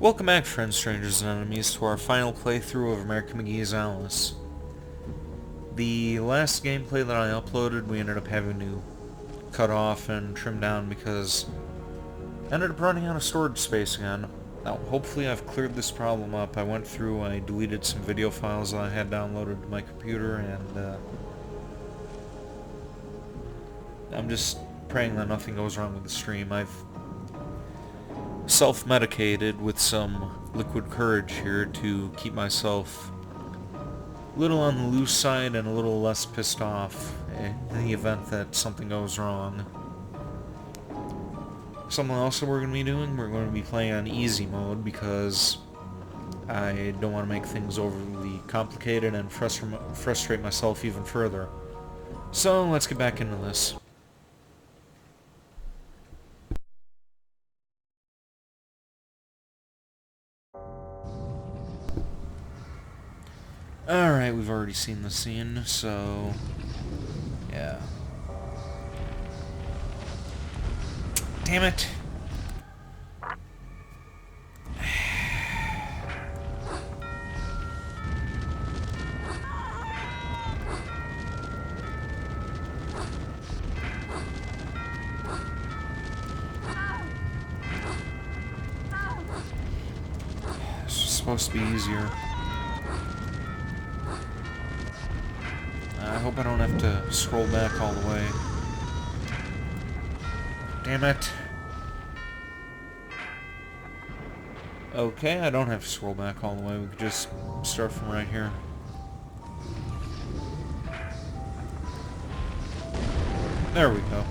Welcome back, friends, strangers, and enemies, to our final playthrough of American McGee's Alice. The last gameplay that I uploaded, we ended up having to cut off and trim down because I ended up running out of storage space again. Now, hopefully I've cleared this problem up. I went through, I deleted some video files that I had downloaded to my computer, and I'm just praying that nothing goes wrong with the stream. I've self-medicated with some liquid courage here to keep myself a little on the loose side and a little less pissed off in the event that something goes wrong. Something else that we're going to be doing, we're going to be playing on easy mode because I don't want to make things overly complicated and frustrate myself even further. So let's get back into this. Alright, we've already seen the scene, so yeah. Damn it! This is supposed to be easier. I hope I don't have to scroll back all the way. Damn it. Okay, I don't have to scroll back all the way. We could just start from right here. There we go.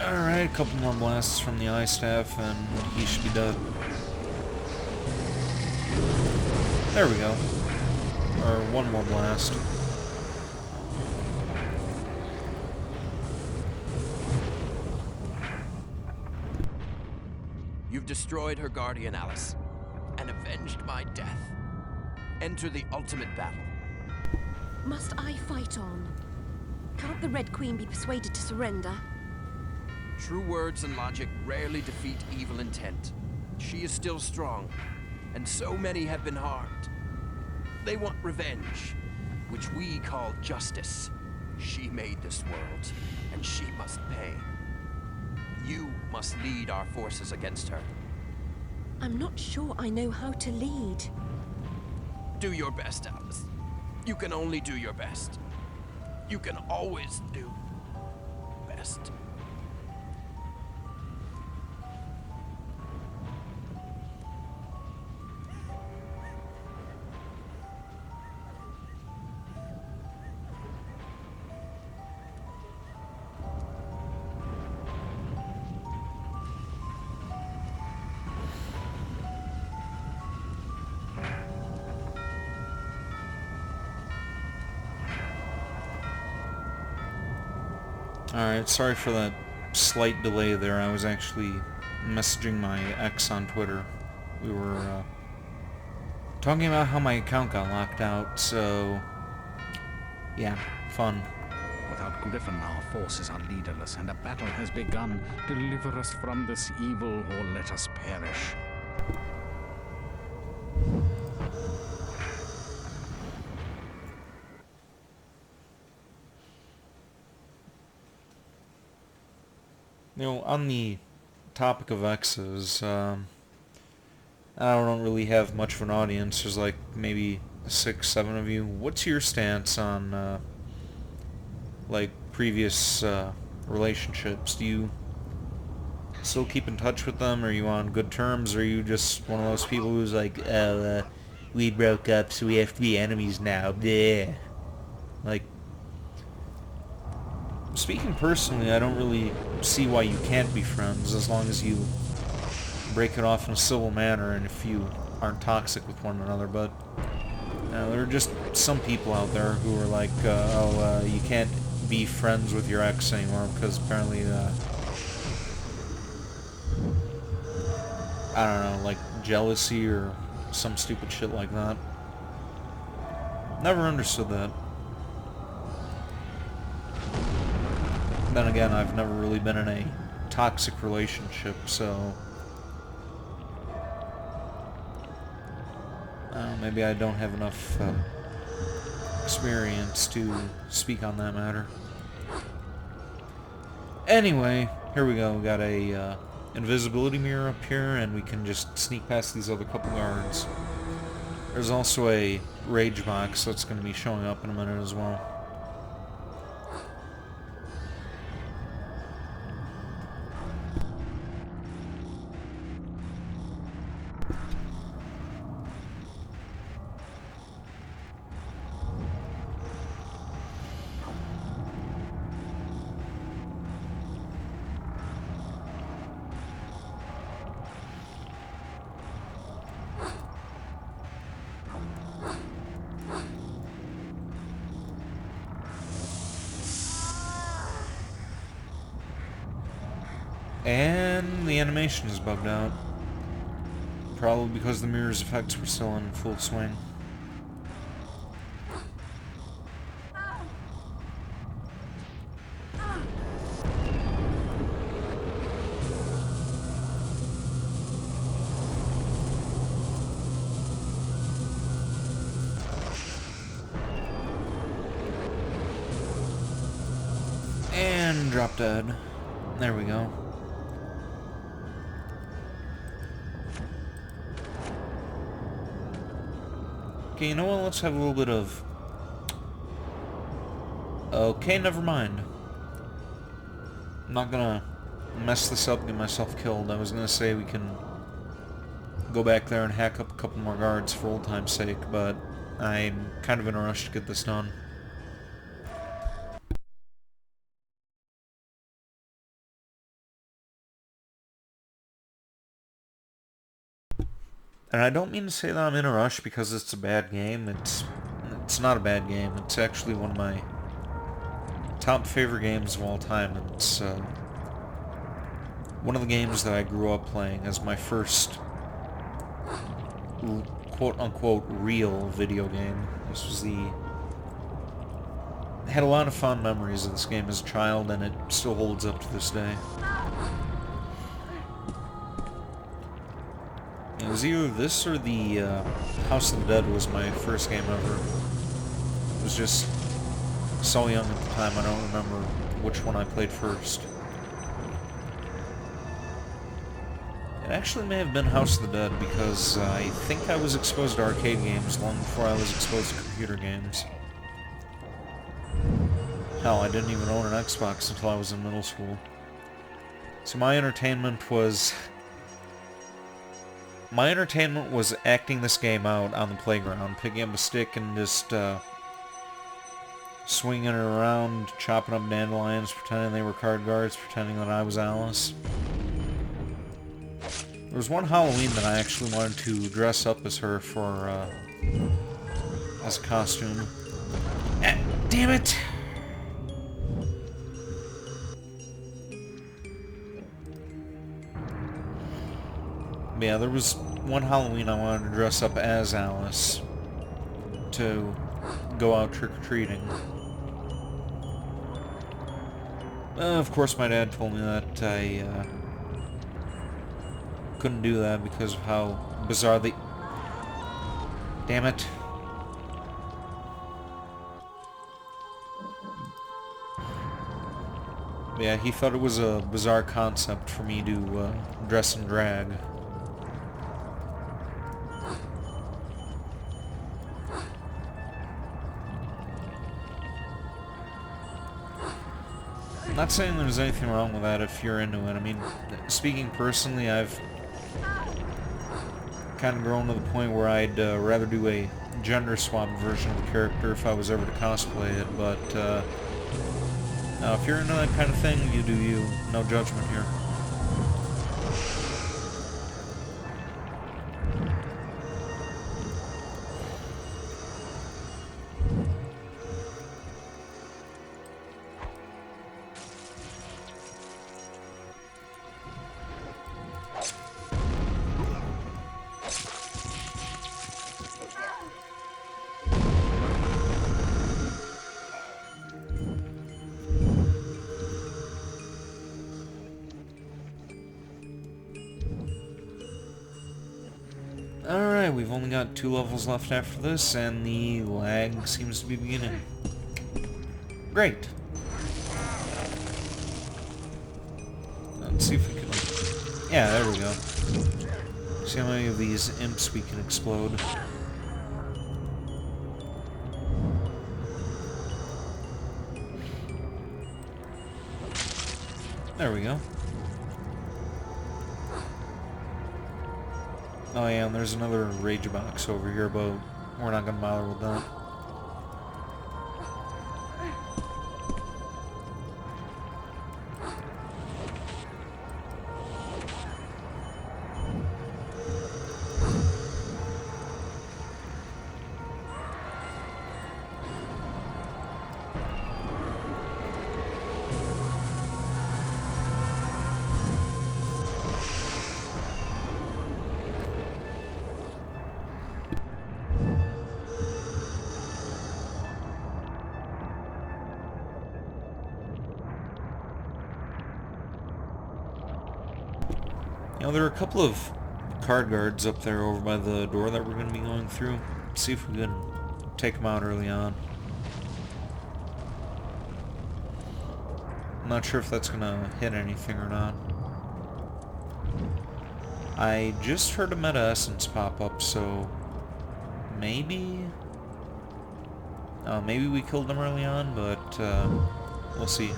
Alright, a couple more blasts from the eye staff and he should be dead. There we go. Or one more blast. You've destroyed her guardian, Alice, and avenged my death. Enter the ultimate battle. Must I fight on? Can't the Red Queen be persuaded to surrender? True words and logic rarely defeat evil intent. She is still strong, and so many have been harmed. They want revenge, which we call justice. She made this world, and she must pay. You must lead our forces against her. I'm not sure I know how to lead. Do your best, Alice. You can only do your best. You can always do best. Alright, sorry for that slight delay there. I was actually messaging my ex on Twitter. We were talking about how my account got locked out, so yeah, fun. Without Griffin, our forces are leaderless, and a battle has begun. Deliver us from this evil, or let us perish. You know, on the topic of exes, I don't really have much of an audience. There's like maybe 6, 7 of you. What's your stance on like previous relationships? Do you still keep in touch with them? Are you on good terms? Or are you just one of those people who's like, oh, we broke up, so we have to be enemies now? Bleh. Like, speaking personally, I don't really see why you can't be friends as long as you break it off in a civil manner and if you aren't toxic with one another. But there are just some people out there who are like, you can't be friends with your ex anymore because apparently I don't know, like jealousy or some stupid shit like that. Never understood that. Then again, I've never really been in a toxic relationship, so maybe I don't have enough experience to speak on that matter. Anyway, here we go. We got a invisibility mirror up here, and we can just sneak past these other couple guards. There's also a rage box that's going to be showing up in a minute as well. And the animation is bugged out. Probably because the mirror's effects were still in full swing. And drop dead. There we go. Okay, you know what? Let's have a little bit of... Okay, never mind. I'm not gonna mess this up and get myself killed. I was gonna say we can go back there and hack up a couple more guards for old time's sake, but I'm kind of in a rush to get this done. And I don't mean to say that I'm in a rush because it's a bad game. It's not a bad game. It's actually one of my top favorite games of all time. It's one of the games that I grew up playing as my first quote-unquote real video game. This was I had a lot of fond memories of this game as a child, and it still holds up to this day. It was either this or the House of the Dead was my first game ever. I was just so young at the time, I don't remember which one I played first. It actually may have been House of the Dead because I think I was exposed to arcade games long before I was exposed to computer games. Hell, I didn't even own an Xbox until I was in middle school. So my entertainment was acting this game out on the playground, picking up a stick and just swinging it around, chopping up dandelions, pretending they were card guards, pretending that I was Alice. There was one Halloween that I actually wanted to dress up as her for, as a costume. Damn it! But yeah, there was one Halloween I wanted to dress up as Alice to go out trick-or-treating. Of course, my dad told me that I couldn't do that because of how bizarre the... Damn it. But yeah, he thought it was a bizarre concept for me to dress in drag. I'm not saying there's anything wrong with that if you're into it. I mean, speaking personally, I've kind of grown to the point where I'd rather do a gender swap version of the character if I was ever to cosplay it, but if you're into that kind of thing, you do you. No judgment here. Alright, we've only got 2 levels left after this, and the lag seems to be beginning. Great. Let's see if we can... Yeah, there we go. See how many of these imps we can explode. There we go. Oh yeah, and there's another rage box over here, but we're not gonna bother with that. You know, there are a couple of card guards up there over by the door that we're going to be going through. See if we can take them out early on. I'm not sure if that's going to hit anything or not. I just heard a meta essence pop up, so maybe... maybe we killed them early on, but we'll see.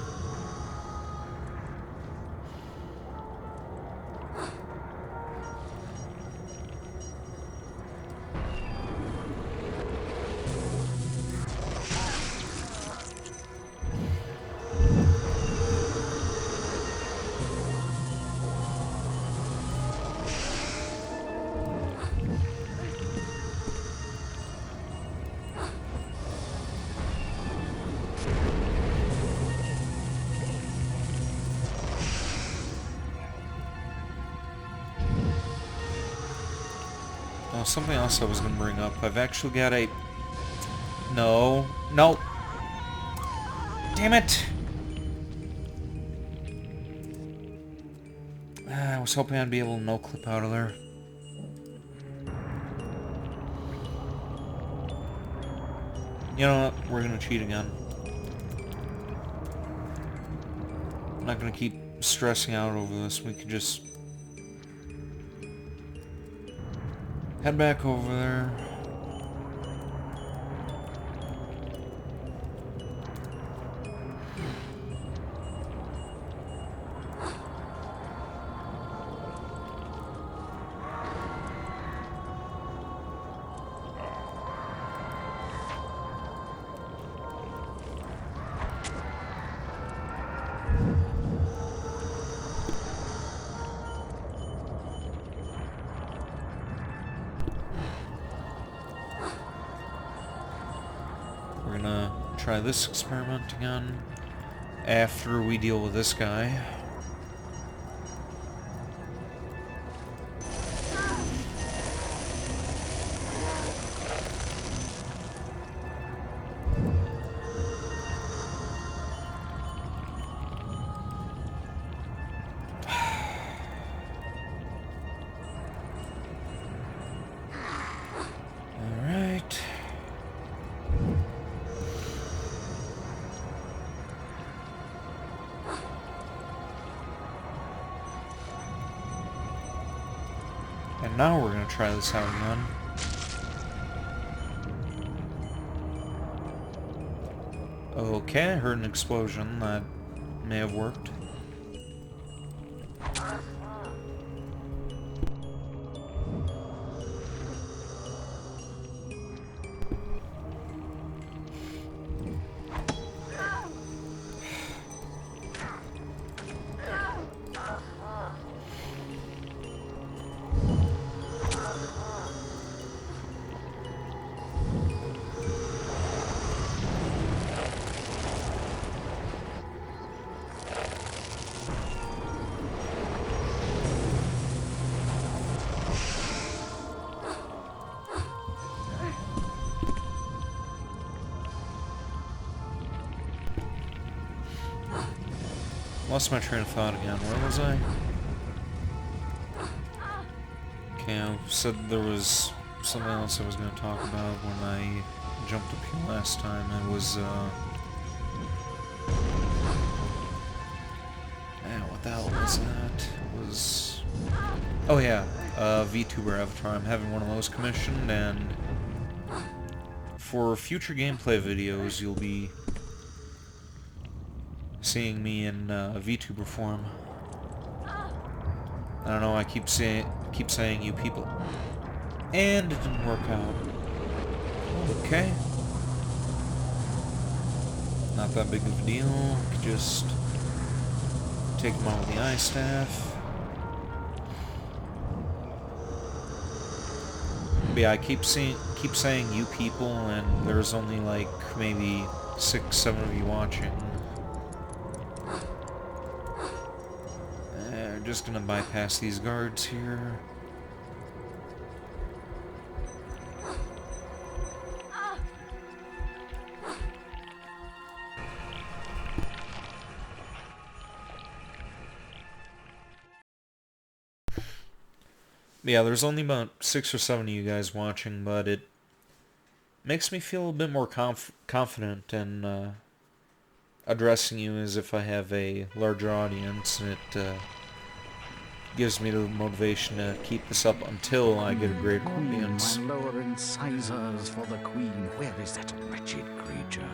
Something else I was going to bring up. I've actually got a... No. No. Damn it! I was hoping I'd be able to no-clip out of there. You know what? We're going to cheat again. I'm not going to keep stressing out over this. We could just... head back over there. We're gonna try this experiment again after we deal with this guy. And now we're going to try this out again. Okay, I heard an explosion. That may have worked. Lost my train of thought again. Where was I? Okay, I said there was something else I was going to talk about when I jumped up here last time. It was, man, what the hell was that? It was... Oh yeah, VTuber Avatar. I'm having one of those commissioned, and for future gameplay videos, you'll be seeing me in VTuber form. I don't know, I keep saying you people. And it didn't work out. Okay. Not that big of a deal. Could just take them out with the eye staff. But yeah, I keep saying you people, and there's only like maybe 6, 7 of you watching. Just gonna bypass these guards here. Yeah, there's only about 6 or 7 of you guys watching, but it makes me feel a bit more confident in addressing you as if I have a larger audience, and it gives me the motivation to keep this up until I get a greater audience. My lower incisors for the queen. Where is that wretched creature?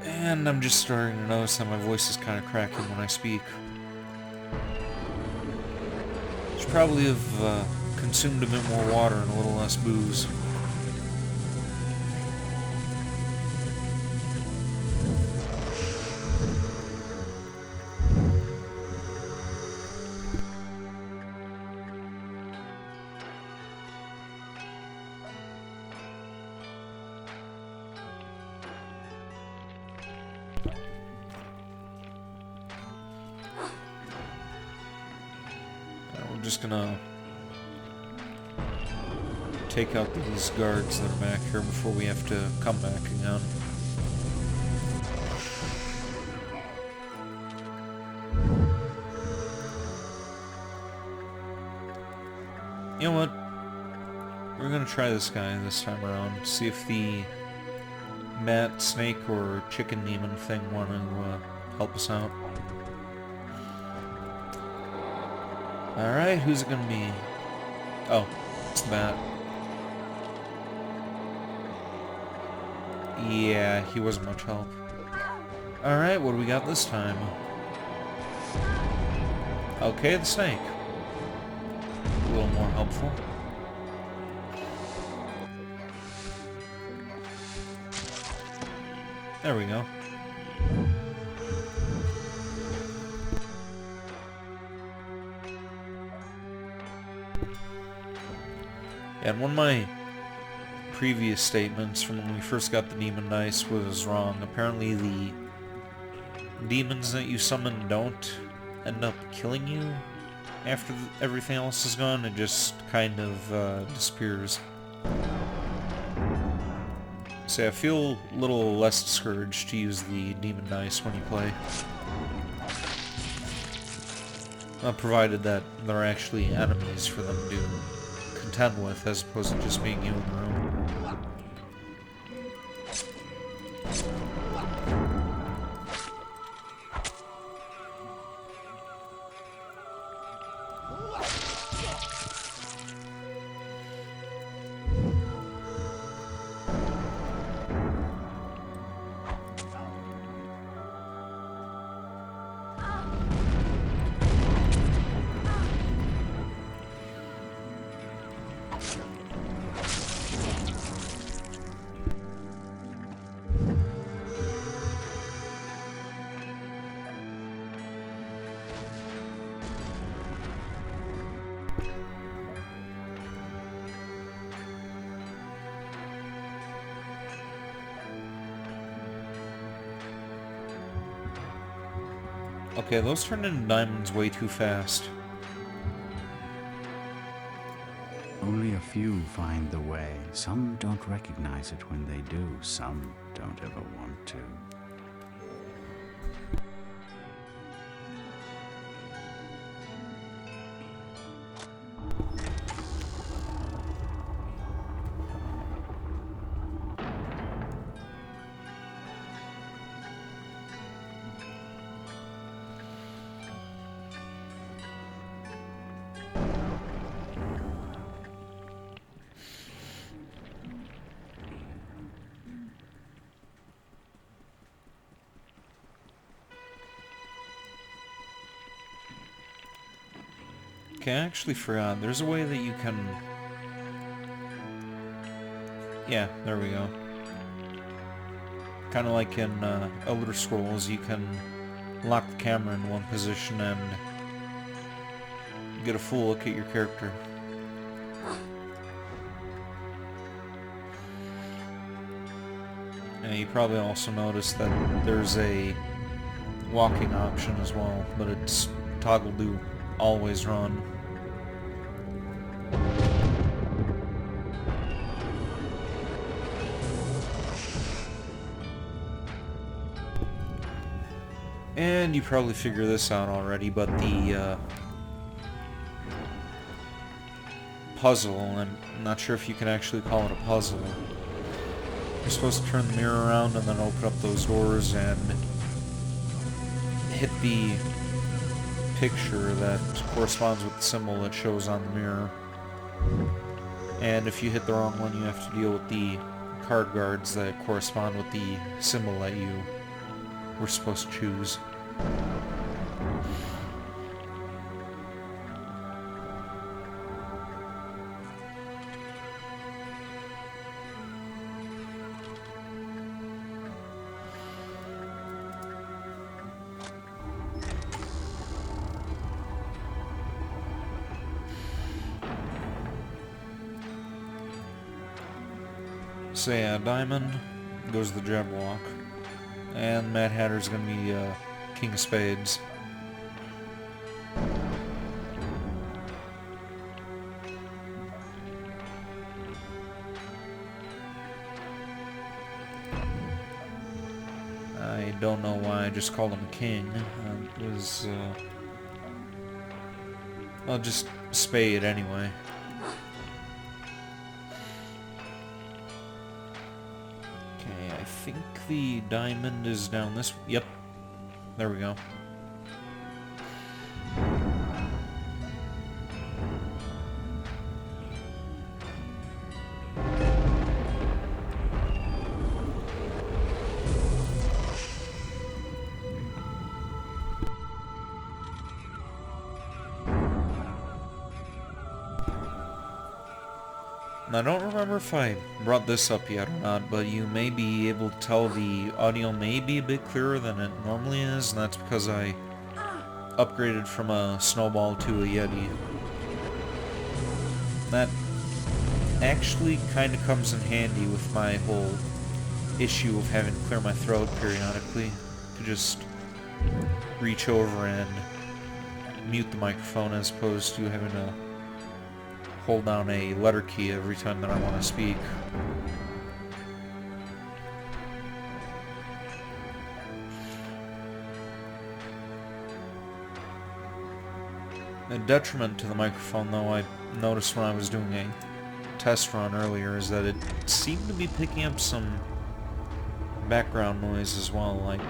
And I'm just starting to notice that my voice is kind of cracking when I speak. Should probably have consumed a bit more water and a little less booze. We're just gonna take out these guards that are back here before we have to come back again. You know what? We're gonna try this guy this time around. See if the bat, snake, or chicken demon thing want to help us out. Alright, who's it gonna be? Oh, it's the bat. Yeah, he wasn't much help. Alright, what do we got this time? Okay, the snake. A little more helpful. There we go. And one of my previous statements from when we first got the demon dice was wrong. Apparently the demons that you summon don't end up killing you after everything else is gone. It just kind of disappears. So I feel a little less discouraged to use the demon dice when you play. Provided that there are actually enemies for them to contend with, as opposed to just being you in the room. Okay, those turned into diamonds way too fast. Only a few find the way. Some don't recognize it when they do. Some don't ever want to. Okay, I actually forgot. There's a way that you can... Yeah, there we go. Kind of like in Elder Scrolls, you can lock the camera in one position and get a full look at your character. And you probably also noticed that there's a walking option as well, but it's toggle to always run. And you probably figure this out already, but the puzzle, I'm not sure if you can actually call it a puzzle. You're supposed to turn the mirror around and then open up those doors and hit the picture that corresponds with the symbol that shows on the mirror. And if you hit the wrong one, you have to deal with the card guards that correspond with the symbol that you were supposed to choose. So yeah, Diamond goes the Jeb Walk, and Mad Hatter's gonna be King of Spades. I don't know why I just called him King. It was well, just Spade anyway. I think the diamond is down this... Yep. There we go. I don't remember if I brought this up yet or not, but you may be able to tell the audio may be a bit clearer than it normally is, and that's because I upgraded from a Snowball to a Yeti. That actually kind of comes in handy with my whole issue of having to clear my throat periodically, to just reach over and mute the microphone as opposed to having to hold down a letter key every time that I want to speak. A detriment to the microphone, though, I noticed when I was doing a test run earlier, is that it seemed to be picking up some background noise as well, like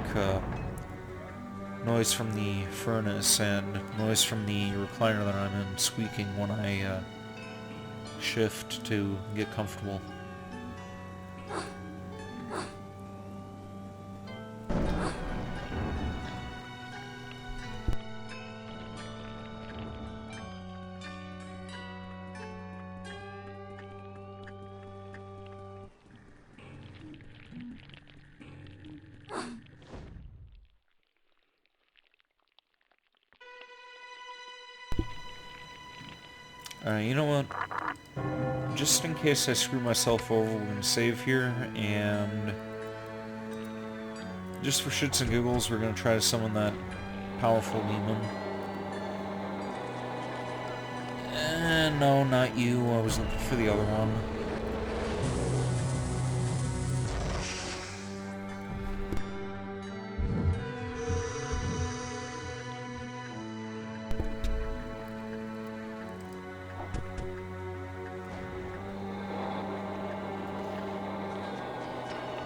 noise from the furnace and noise from the recliner that I'm in squeaking when I shift to get comfortable. Alright, you know what? Just in case I screw myself over, we're going to save here, and just for shits and giggles, we're going to try to summon that powerful demon. No, not you. I was looking for the other one.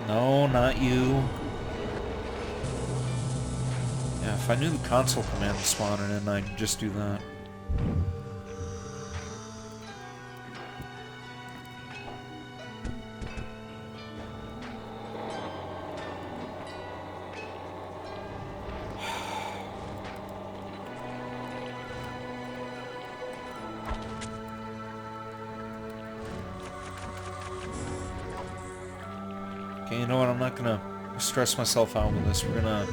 No, not you. Yeah, if I knew the console command was spawning in, I'd just do that. you know what, I'm not gonna stress myself out with this. We're gonna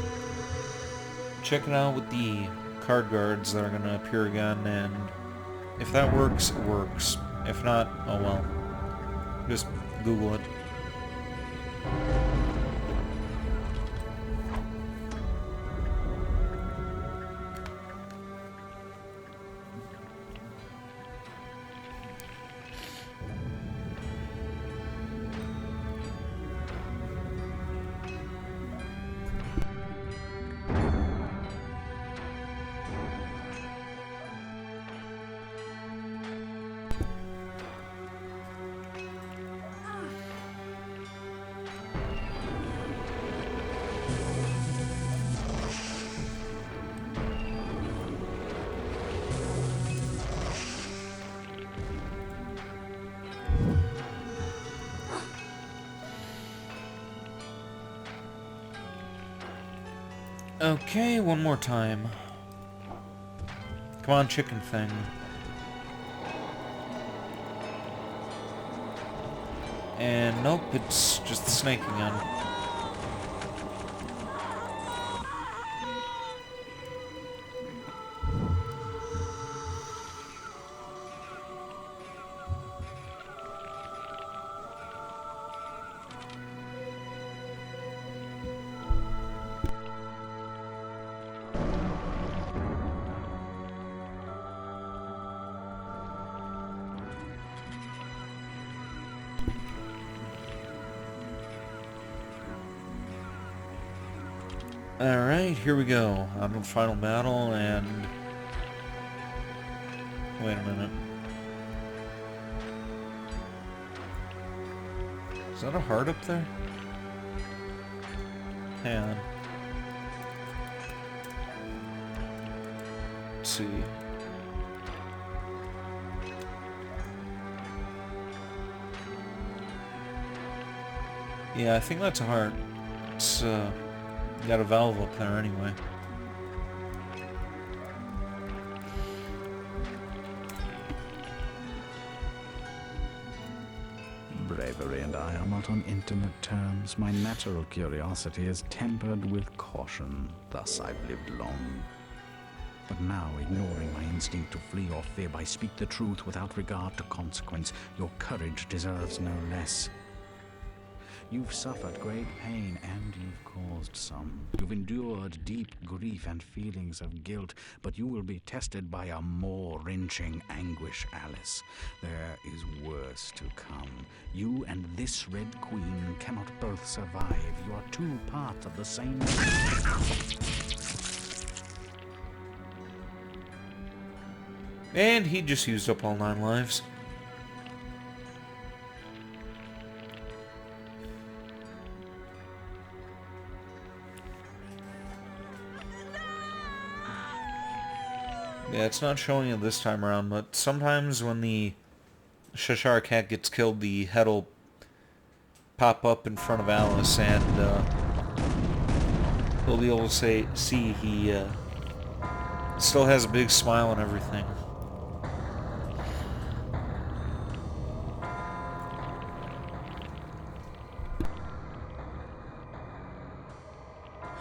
check it out with the card guards that are gonna appear again, and if that works, it works. If not, oh well. Just Google it. Okay, one more time. Come on, chicken thing. And nope, it's just the snake again. Alright, here we go. On to the final battle, and... Wait a minute. Is that a heart up there? Hang on. Let's see. Yeah, I think that's a heart. It's, got a valve up there anyway. Bravery and I are not on intimate terms. My natural curiosity is tempered with caution. Thus I've lived long. But now, ignoring my instinct to flee or fib, I speak the truth without regard to consequence. Your courage deserves no less. You've suffered great pain, and you've caused some. You've endured deep grief and feelings of guilt, but you will be tested by a more wrenching anguish, Alice. There is worse to come. You and this Red Queen cannot both survive. You are two parts of the same... And he just used up all 9 lives. Yeah, it's not showing it this time around, but sometimes when the Cheshire Cat gets killed, the head will pop up in front of Alice, and he'll be able to see he still has a big smile and everything.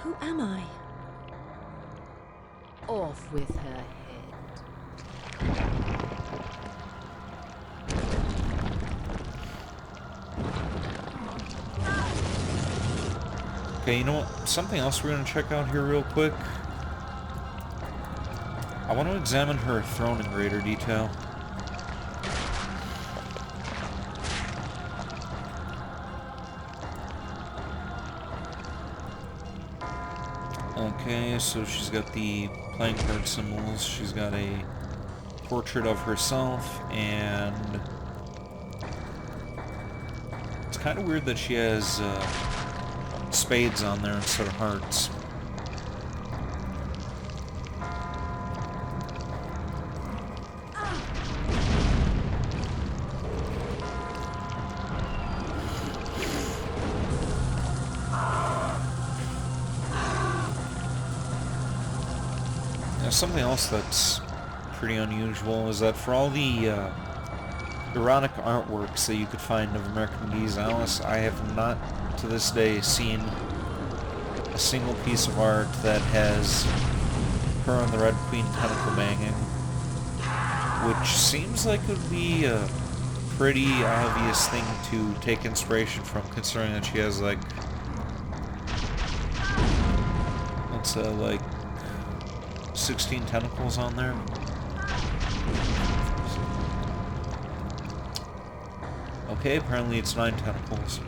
Who am I? Off with her head. Okay, you know what? Something else we're going to check out here real quick. I want to examine her throne in greater detail. Okay, so she's got the playing card symbols, she's got a portrait of herself, and it's kind of weird that she has spades on there instead of hearts. Now, something else that's pretty unusual is that for all the erotic artworks that you could find of American McGee's Alice, I have not to this day seen a single piece of art that has her and the Red Queen tentacle banging, which seems like it would be a pretty obvious thing to take inspiration from, considering that she has like, let's say, like 16 tentacles on there. Okay, apparently it's 9 tentacles.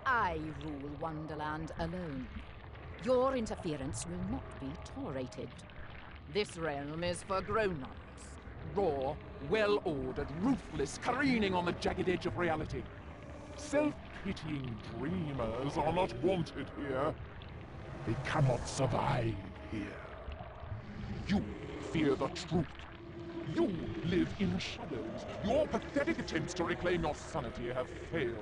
I rule Wonderland alone. Your interference will not be tolerated. This realm is for grown-ups. Raw, well-ordered, ruthless, careening on the jagged edge of reality. Self-pitying dreamers are not wanted here. They cannot survive here. You fear the truth. You live in shadows. Your pathetic attempts to reclaim your sanity have failed.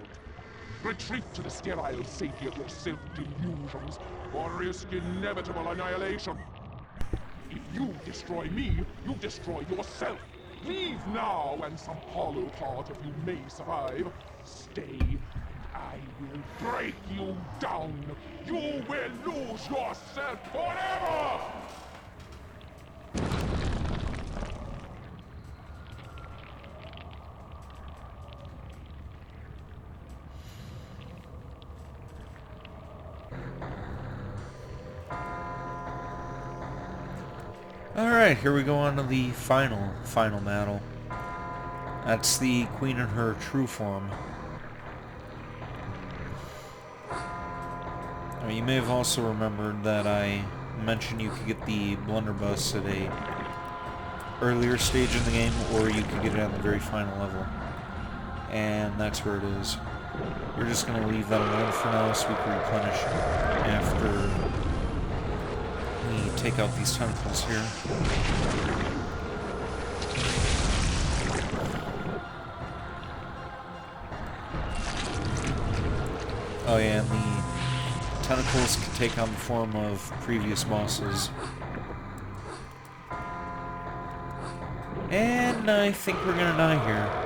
Retreat to the sterile safety of your self-delusions, or risk inevitable annihilation. If you destroy me, you destroy yourself. Leave now, and some hollow part of you may survive. Stay, and I will break you down. You will lose yourself forever! Alright, here we go on to the final battle. That's the Queen in her true form. You may have also remembered that I mentioned you could get the blunderbuss at a earlier stage in the game, or you could get it at the very final level. And that's where it is. We're just going to leave that alone for now so we can replenish after we take out these tentacles here. Oh yeah, and the tentacles can take on the form of previous bosses. And I think we're gonna die here.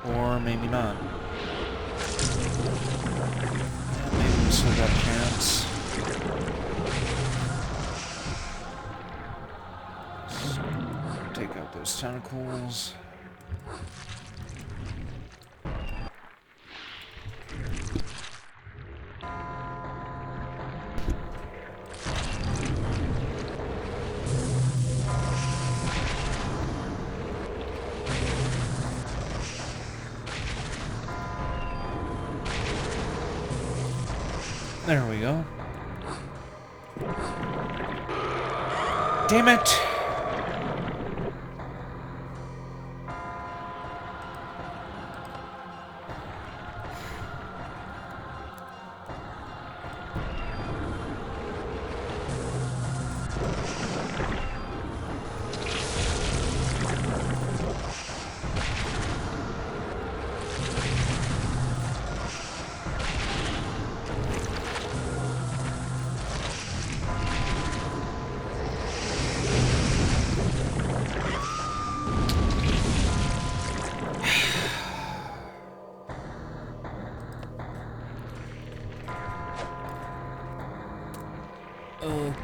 Or maybe not. Yeah, maybe we still got a chance. So, take out those tentacles. There we go. Damn it!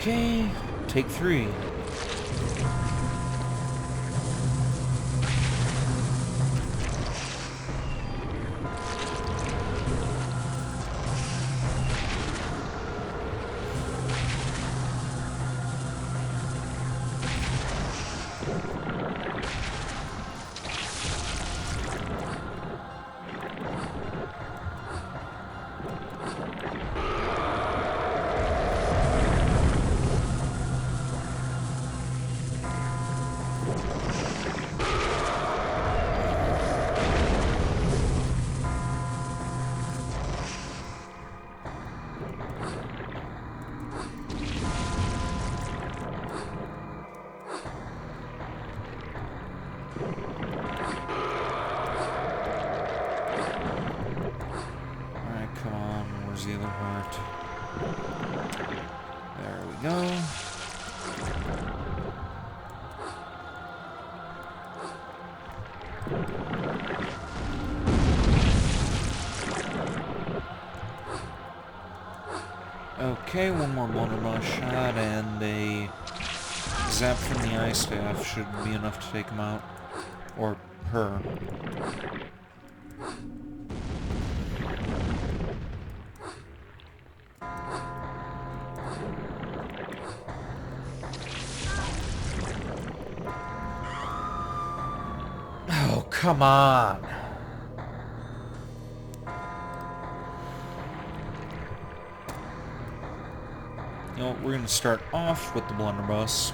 Okay, take 3. Alright, come on, where's the other heart? There we go. Okay, one more blunderbuss shot, and a zap from the ice staff should be enough to take him out. Or her. Oh, come on! You know, we're going to start off with the blunderbuss.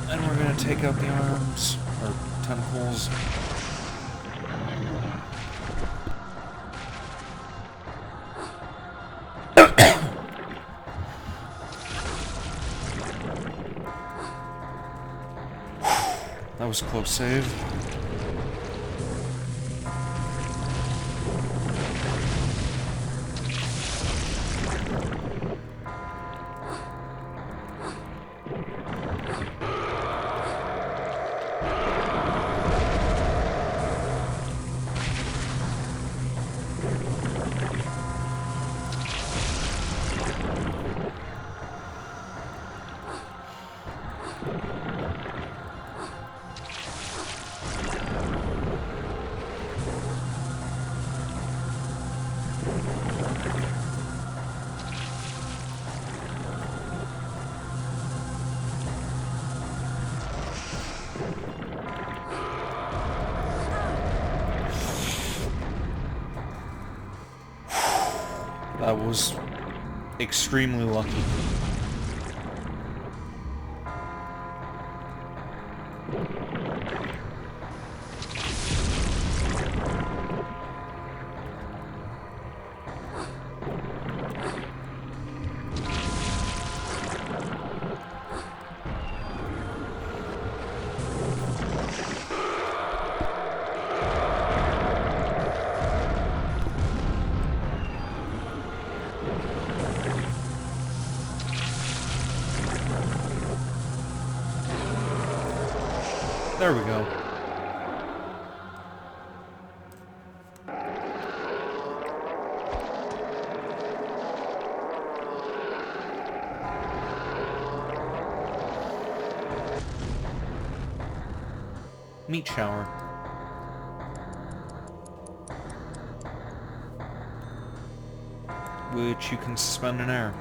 And we're going to take out the arms, or tentacles. That was a close save. That was extremely lucky. There we go. Meat shower. Which you can suspend in air.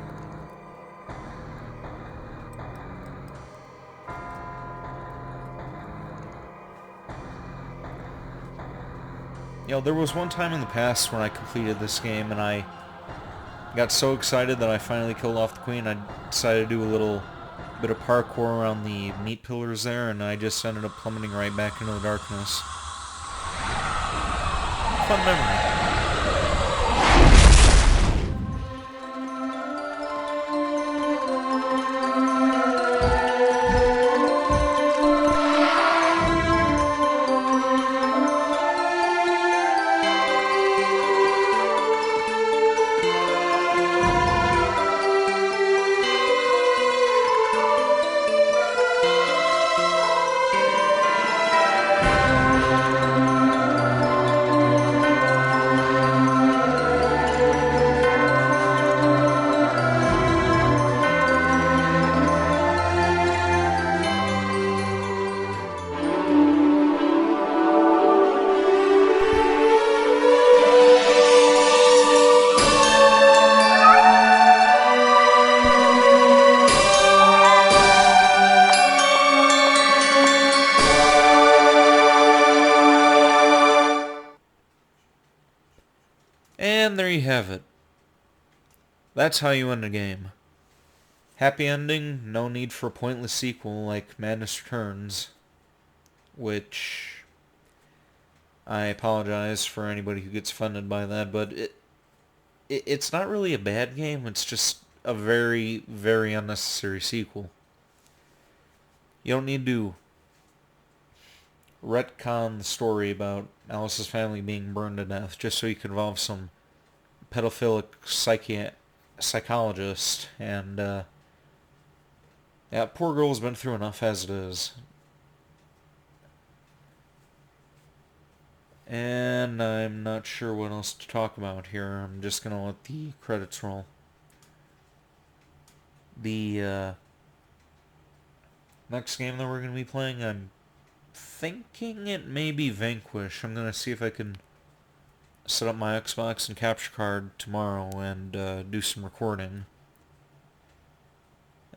There was one time in the past when I completed this game and I got so excited that I finally killed off the queen, I decided to do a little bit of parkour around the meat pillars there, and I just ended up plummeting right back into the darkness. Fun memory. And there you have it. That's how you end a game. Happy ending, no need for a pointless sequel like Madness Returns, which I apologize for anybody who gets offended by that, but it's not really a bad game, it's just a very, very unnecessary sequel. You don't need to retcon the story about Alice's family being burned to death just so you can involve some pedophilic psychologist, and yeah, poor girl's been through enough as it is. And I'm not sure what else to talk about here. I'm just gonna let the credits roll. The next game that we're gonna be playing, I'm thinking it may be Vanquish. I'm gonna see if I can set up my Xbox and capture card tomorrow and do some recording.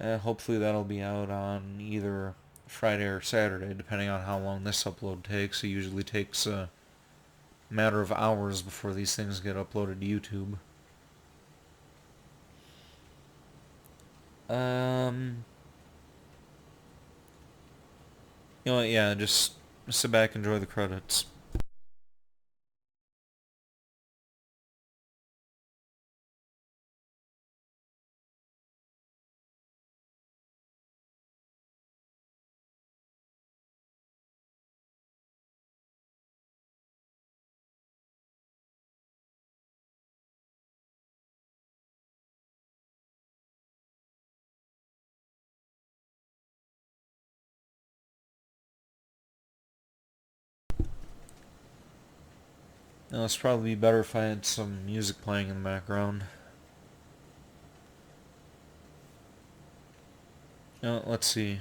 Hopefully that'll be out on either Friday or Saturday, depending on how long this upload takes. It usually takes a matter of hours before these things get uploaded to YouTube. You know what, yeah, just sit back, enjoy the credits. Now, it's probably better if I had some music playing in the background. Now, let's see.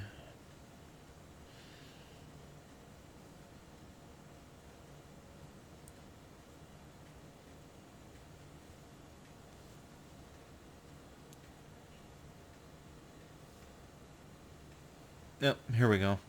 Yep, here we go.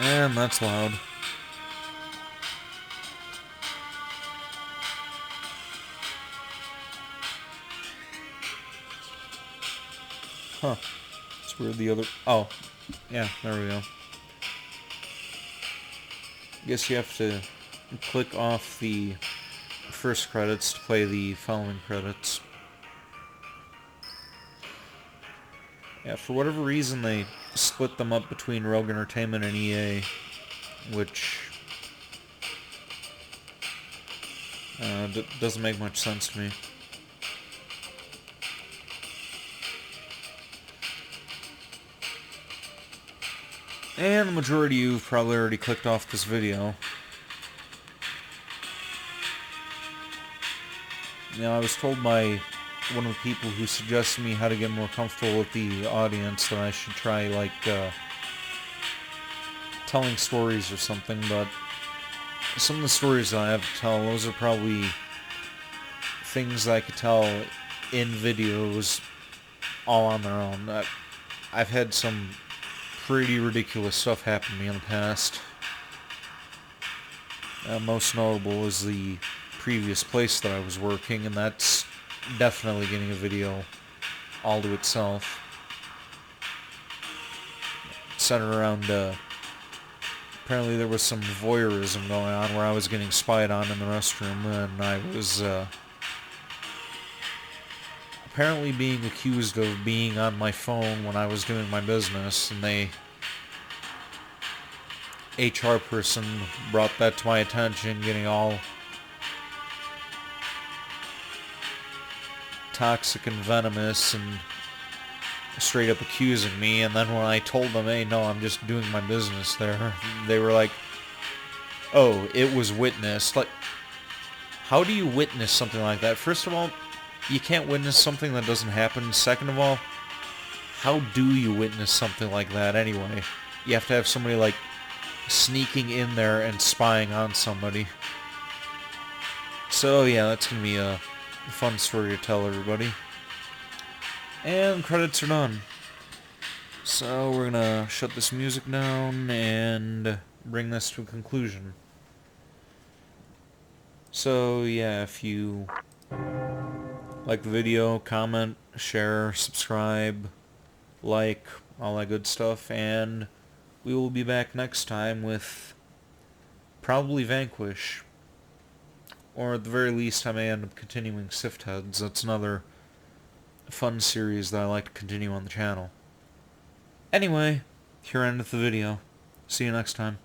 And that's loud. Huh. It's weird the other... Oh, Yeah, there we go. Guess you have to click off the first credits to play the following credits. Yeah, for whatever reason they split them up between Rogue Entertainment and EA, which doesn't make much sense to me. And the majority of you have probably already clicked off this video. Now, I was told by one of the people who suggested me how to get more comfortable with the audience that I should try, like, telling stories or something, but some of the stories that I have to tell, those are probably things that I could tell in videos all on their own. I've had some pretty ridiculous stuff happen to me in the past. Most notable is the previous place that I was working, and that's definitely getting a video all to itself. Centered around, apparently there was some voyeurism going on where I was getting spied on in the restroom, and I was, apparently being accused of being on my phone when I was doing my business, and HR person brought that to my attention, getting all toxic and venomous and straight up accusing me. And then when I told them, hey, no, I'm just doing my business there, they were like, oh, it was witnessed. Like, how do you witness something like that? First of all, you can't witness something that doesn't happen. Second of all, how do you witness something like that anyway? You have to have somebody, like, sneaking in there and spying on somebody. So, yeah, that's going to be a fun story to tell everybody. And credits are done. So, we're going to shut this music down and bring this to a conclusion. So, yeah, if you like the video, comment, share, subscribe, like, all that good stuff, and we will be back next time with probably Vanquish. Or at the very least, I may end up continuing Sift Heads. That's another fun series that I like to continue on the channel. Anyway, here endeth the video. See you next time.